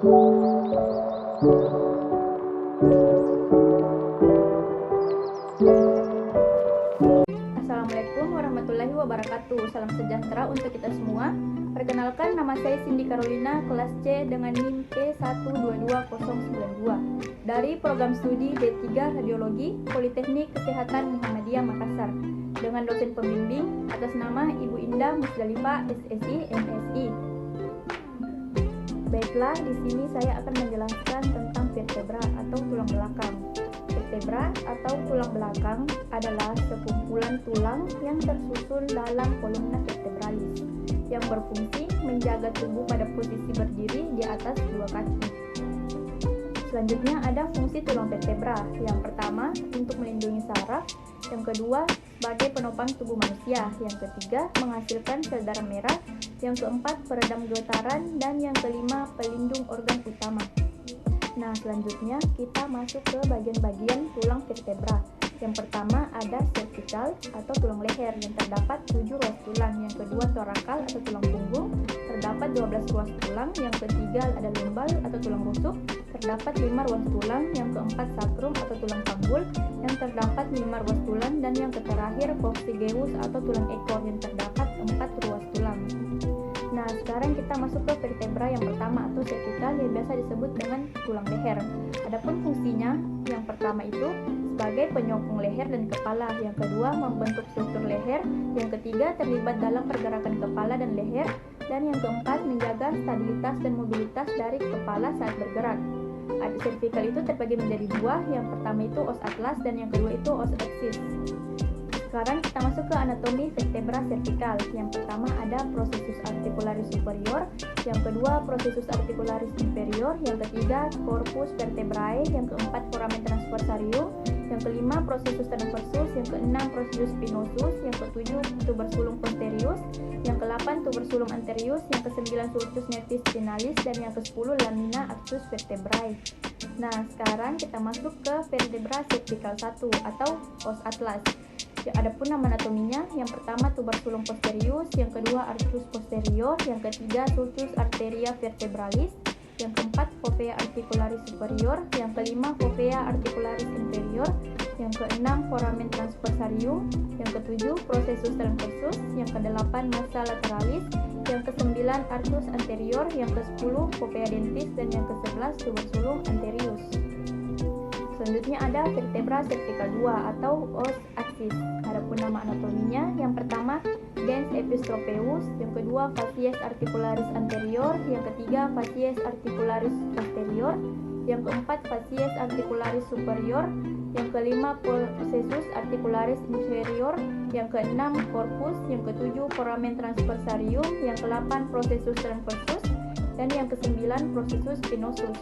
Assalamualaikum warahmatullahi wabarakatuh. Salam sejahtera untuk kita semua. Perkenalkan, nama saya Cindy Carolina, kelas C dengan NIM P122092 dari program studi D3 Radiologi Politeknik Kesehatan Muhammadiyah Makassar dengan dosen pembimbing atas nama Ibu Indah Musdalifah SSI MSI. Baiklah, di sini saya akan menjelaskan tentang vertebra atau tulang belakang. Vertebra atau tulang belakang adalah sekumpulan tulang yang tersusun dalam kolumna vertebralis yang berfungsi menjaga tubuh pada posisi berdiri di atas dua kaki. Selanjutnya ada fungsi tulang vertebra. Yang pertama, untuk melindungi saraf. Yang kedua, sebagai penopang tubuh manusia. Yang ketiga, menghasilkan sel darah merah. Yang keempat, peredam getaran. Dan yang kelima, pelindung organ utama. Nah, selanjutnya kita masuk ke bagian-bagian tulang vertebra. Yang pertama ada cervical atau tulang leher yang terdapat 7 ruas tulang. Yang kedua thoracal atau tulang punggung, terdapat 12 ruas tulang. Yang ketiga ada lumbal atau tulang rusuk, terdapat 5 ruas tulang. Yang keempat sacrum atau tulang panggul yang terdapat 5 ruas tulang. Dan yang terakhir coccygeus atau tulang ekor yang terdapat 4 ruas tulang. Nah, sekarang kita masuk ke vertebra yang pertama atau cervical yang biasa disebut dengan tulang leher. Adapun fungsinya, yang pertama itu sebagai penyokong leher dan kepala. Yang kedua, membentuk struktur leher. Yang ketiga, terlibat dalam pergerakan kepala dan leher. Dan yang keempat, menjaga stabilitas dan mobilitas dari kepala saat bergerak. Cervical itu terbagi menjadi dua. Yang pertama itu os atlas dan yang kedua itu os axis. Sekarang kita masuk ke anatomi vertebra cervical. Yang pertama ada processus articularis superior, yang kedua processus articularis inferior, yang ketiga corpus vertebrae, yang keempat foramen transversarium, yang kelima processus transversus, yang keenam processus spinosus, yang ketujuh tuberculum posterius, yang ke-8 tuberculum anterius, yang ke-9 sulcus nevis spinalis, dan yang ke-10 lamina arcus vertebrae. Nah, sekarang kita masuk ke vertebra cervical 1 atau os atlas. Adapun nama anatominya, yang pertama tuberculum posterius, yang kedua arcus posterior, yang ketiga sulcus arteria vertebralis, yang keempat fovea articularis superior, yang kelima fovea articularis inferior, yang keenam foramen transversarium, yang ketujuh processus transversus, yang kedelapan massa lateralis, yang kesembilan arcus anterior, yang ke-10 fovea dentis, dan yang ke-11 tuberculum anterius. Selanjutnya ada vertebra cervical 2 atau os axis. Adapun nama anatominya, yang pertama dens epistropeus, yang kedua facies articularis anterior, yang ketiga facies articularis posterior, yang keempat facies articularis superior, yang kelima processus articularis inferior, yang keenam corpus, yang ketujuh foramen transversarium, yang ke-8 processus transversus, dan yang ke-9 processus spinosus.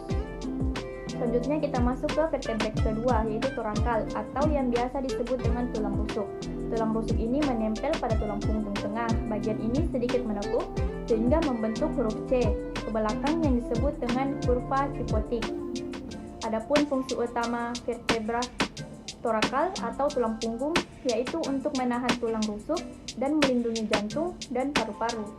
Selanjutnya kita masuk ke vertebra kedua, yaitu thoracal atau yang biasa disebut dengan tulang rusuk. Tulang rusuk ini menempel pada tulang punggung tengah. Bagian ini sedikit menekuk sehingga membentuk huruf C ke belakang yang disebut dengan kurva kipotik. Adapun fungsi utama vertebra thoracal atau tulang punggung yaitu untuk menahan tulang rusuk dan melindungi jantung dan paru-paru.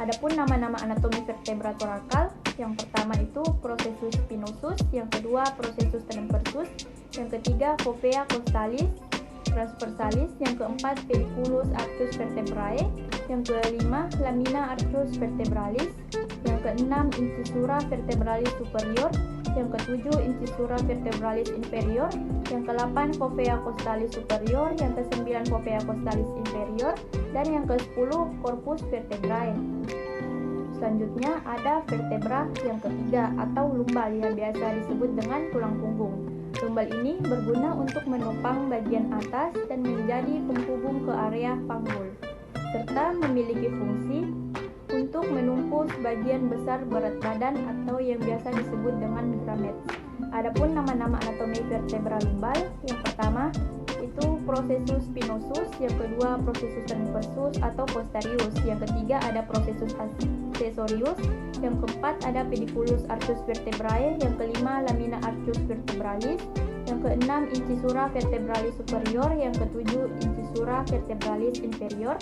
Adapun nama-nama anatomi vertebra thoracal, yang pertama itu processus spinosus, yang kedua processus transversus, yang ketiga fovea costalis transversalis, yang keempat pediculus arcus vertebrae, yang kelima lamina arcus vertebralis, yang keenam incisura vertebralis superior, yang ketujuh incisura vertebralis inferior, yang ke-8 fovea costalis superior, yang ke-9 fovea costalis inferior, dan yang ke-10 corpus vertebrae. Selanjutnya ada vertebra yang ketiga atau lumbal yang biasa disebut dengan tulang punggung. Lumbal ini berguna untuk menopang bagian atas dan menjadi penghubung ke area panggul, serta memiliki fungsi untuk menumpu sebagian besar berat badan atau yang biasa disebut dengan gamets. Adapun nama-nama anatomi vertebra lumbal, yang pertama itu processus spinosus, yang kedua processus transversus atau posterius, yang ketiga ada processus accessorius, yang keempat ada pediculus arcus vertebrae, yang kelima lamina arcus vertebralis, yang keenam incisura vertebralis superior, yang ketujuh incisura vertebralis inferior,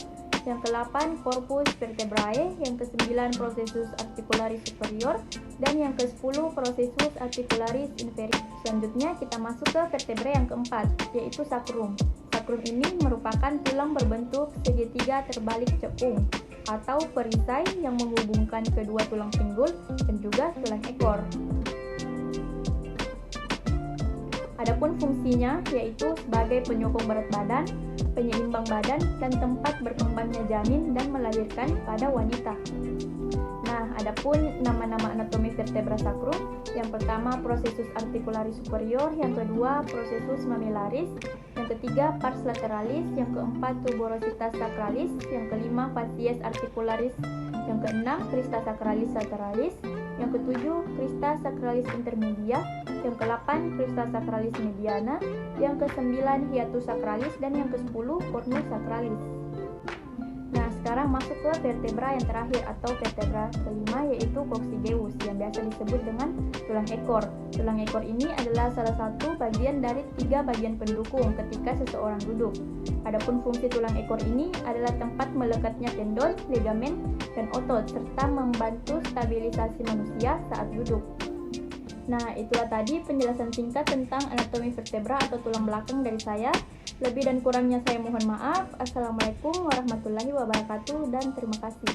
yang ke-8 corpus vertebrae, yang ke-9 processus articularis superior, Dan yang ke-10 processus articularis inferior. Selanjutnya kita masuk ke vertebra yang keempat, yaitu sacrum. Sacrum ini merupakan tulang berbentuk segitiga terbalik cepung atau perisai yang menghubungkan kedua tulang pinggul dan juga tulang ekor. Adapun fungsinya yaitu sebagai penyokong berat badan, penyeimbang badan, dan tempat berkembangnya janin dan melahirkan pada wanita. Nah, adapun nama-nama anatomi vertebra sacrum, yang pertama processus articularis superior, yang kedua processus mammillaris, yang ketiga pars lateralis, yang keempat tuberositas sacralis, yang kelima facies articularis, yang keenam crista sacralis lateralis, yang ketujuh crista sacralis intermedia, yang ke-8 crista sacralis mediana, yang ke-9 hiatus sacralis, dan yang ke-10 cornus sacralis. Nah, sekarang masuk ke vertebra yang terakhir atau vertebra kelima, yaitu coccygeus yang biasa disebut dengan tulang ekor. Tulang ekor ini adalah salah satu bagian dari 3 bagian pendukung ketika seseorang duduk. Adapun fungsi tulang ekor ini adalah tempat melekatnya tendon, ligamen, dan otot serta membantu stabilisasi manusia saat duduk. Nah, itulah tadi penjelasan singkat tentang anatomi vertebra atau tulang belakang dari saya. Lebih dan kurangnya saya mohon maaf. Assalamualaikum warahmatullahi wabarakatuh dan terima kasih.